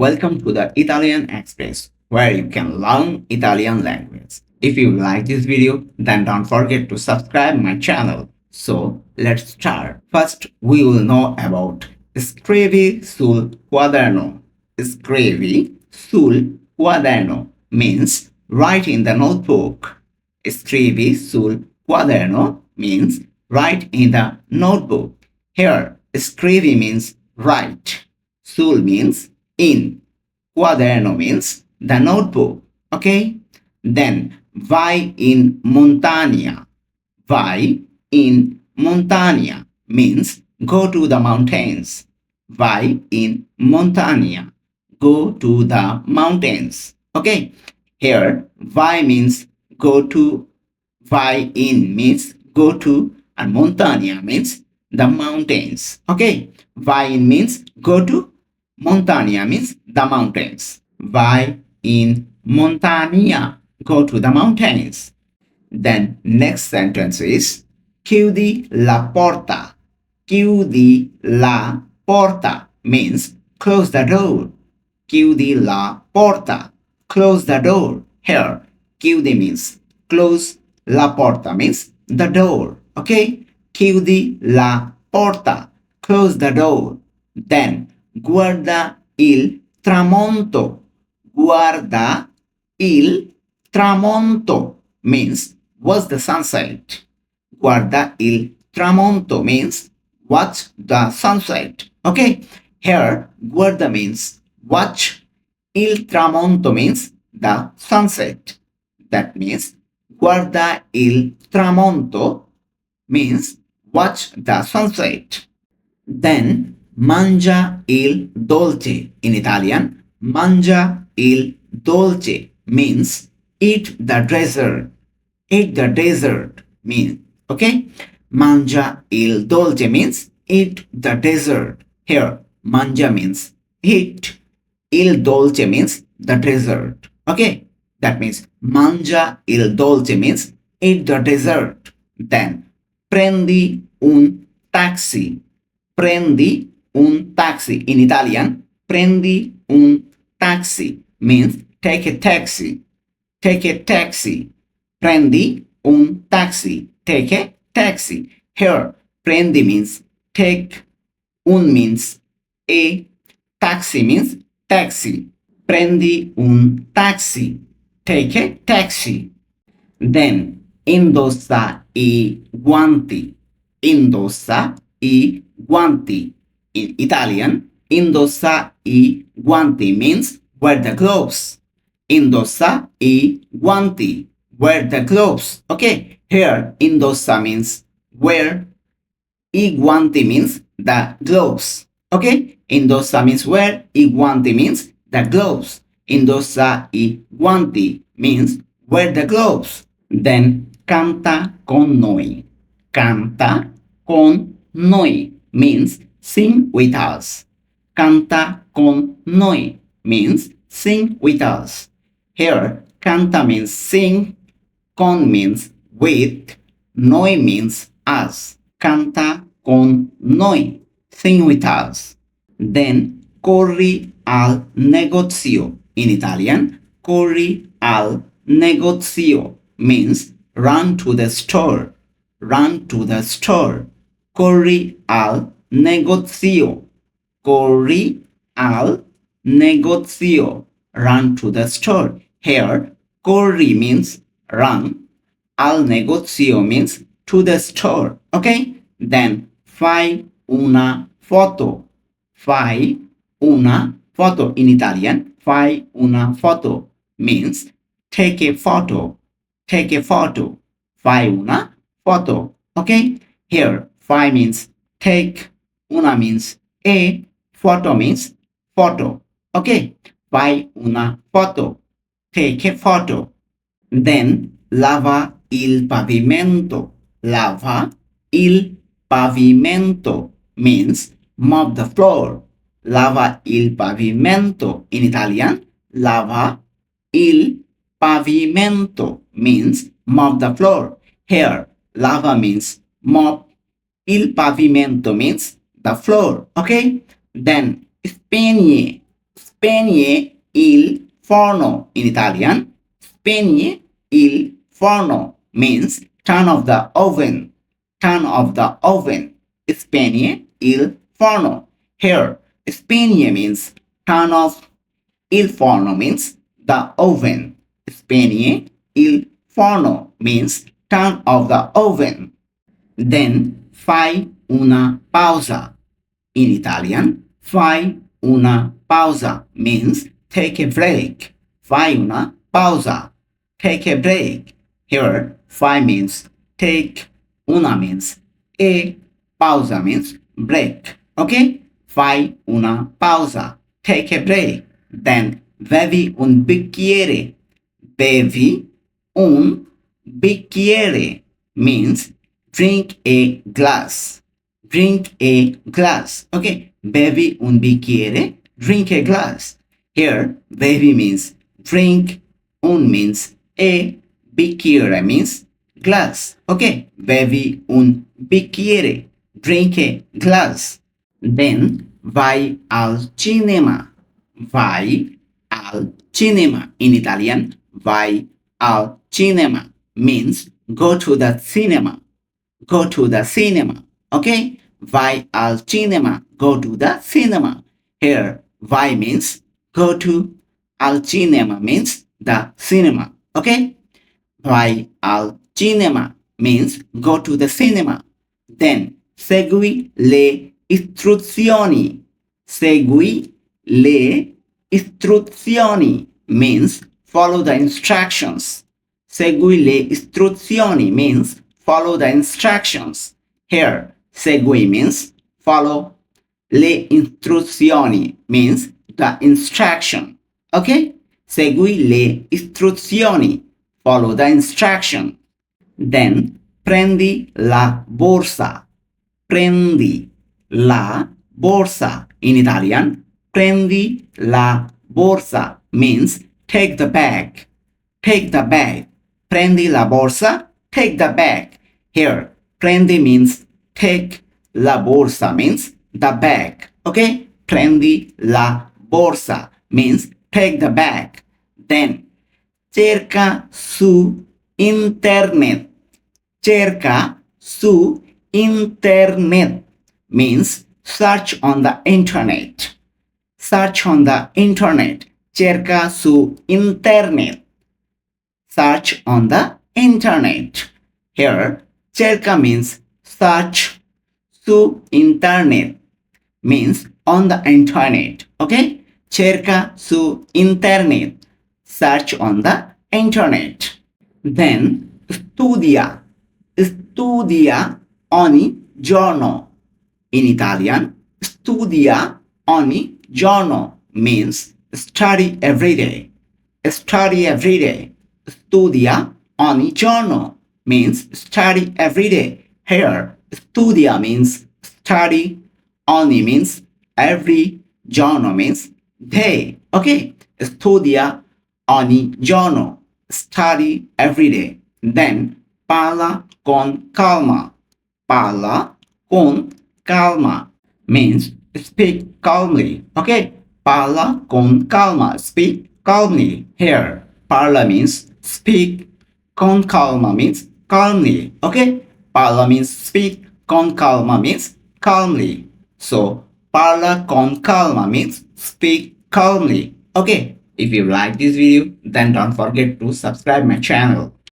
welcome to the Italian Express, where you can learn Italian language. If you like this video, then don't forget to subscribe my channel. So let's start. First, we will know about scrivi sul quaderno. Scrivi sul quaderno means write in the notebook. Scrivi sul quaderno means write in the notebook. Here, scrivi means write. Sul means in. Quaderno means the notebook. Okay? Then vai in montagna. Vai in montagna means go to the mountains. Vai in montagna. Go to the mountains. Okay? Here, vai means go to. Vai in means go to. And montagna means the mountains. Okay? Vai in means go to. Montagna means the mountains. Vai in montagna. Go to the mountains. Then next sentence is chiudi la porta. Chiudi la porta means close the door. Chiudi la porta. Close the door. Here, chiudi means close. La porta means the door. Okay? Chiudi la porta. Close the door. Then guarda il tramonto. Guarda il tramonto means watch the sunset. Guarda il tramonto means watch the sunset. Okay? Here, guarda means watch. Il tramonto means the sunset. That means guarda il tramonto means watch the sunset. Then mangia il dolce. In Italian, mangia il dolce means eat the dessert. Eat the dessert means, okay? Mangia il dolce means eat the dessert. Here, mangia means eat. Il dolce means the dessert. Okay? That means mangia il dolce means eat the dessert. Then prendi un taxi. Prendi un taxi. In Italian, prendi un taxi means take a taxi. Take a taxi. Prendi un taxi. Take a taxi. Here, prendi means take. Un means a. Taxi means taxi. Prendi un taxi. Take a taxi. Then indossa I guanti. Indossa I guanti. In Italian, indossa I guanti means wear the gloves. Indossa I guanti. Wear the gloves. Okay, here indossa means wear. I guanti means the gloves. Okay, indossa means wear. I guanti means the gloves. Indossa I guanti means wear the gloves. Then canta con noi. Canta con noi means sing with us. Canta con noi means sing with us. Here, canta means sing, con means with, noi means us. Canta con noi, sing with us. Then corri al negozio. In Italian, corri al negozio means run to the store. Run to the store. Corri al negozio. Corri al negozio. Run to the store. Here, corri means run. Al negozio means to the store. Okay? Then, fai una foto. Fai una foto. In Italian, fai una foto means take a photo. Take a photo. Fai una foto. Okay? Here, fai means take. Una means a. Photo means photo. Okay? Fai una foto. Take a photo. Then lava il pavimento. Lava il pavimento means mop the floor. Lava il pavimento. In Italian, lava il pavimento means mop the floor. Here, lava means mop. Il pavimento means the floor. Okay? Then spegne. spegne il forno in Italian. Spegne il forno means turn off the oven. Turn off the oven. Spegne il forno. Here, spegne means turn off. Il forno means the oven. Spegne il forno means turn off the oven. Then fai una pausa. In Italian, fai una pausa means take a break. Fai una pausa. Take a break. Here, fai means take, una means a, pausa means break. Okay? Fai una pausa. Take a break. Then bevi un bicchiere. Bevi un bicchiere means drink a glass. Drink a glass. Okay, bevi un bicchiere, drink a glass. Here, bevi means drink, un means a, bicchiere means glass. Okay, bevi un bicchiere, drink a glass. Then, vai al cinema. Vai al cinema. In Italian, vai al cinema means go to the cinema. Go to the cinema. Okay? Vai al cinema. Go to the cinema. Here, vai means go to. Al cinema means the cinema. Okay? Vai al cinema means go to the cinema. Then, segui le istruzioni. Segui le istruzioni means follow the instructions. Segui le istruzioni means follow the instructions. Here, segui means follow. Le istruzioni means the instruction. Okay? Segui le istruzioni. Follow the instruction. Then, prendi la borsa. Prendi la borsa. In Italian, prendi la borsa means take the bag. Take the bag. Prendi la borsa. Take the bag. Here, prendi means take, la borsa means the bag. Okay? Prendi la borsa means take the bag. Then, cerca su internet. Cerca su internet means search on the internet. Search on the internet. Cerca su internet. Search on the internet. Here, cerca means search. Su internet means on the internet. Okay? Cerca su internet. Search on the internet. Then, studia. Studia ogni giorno. In Italian, studia ogni giorno means study every day. Study every day. Studia ogni giorno means study every day. Here, studia means study, ogni means every, giorno means day. Okay? Studia ogni giorno. Study every day. Then, parla con calma. Parla con calma means speak calmly. Okay? Parla con calma. Speak calmly. Here, parla means speak. Con calma means calmly. Okay? Parla means speak. Con calma means calmly. So, parla con calma means speak calmly. Okay? If you like this video, then don't forget to subscribe my channel.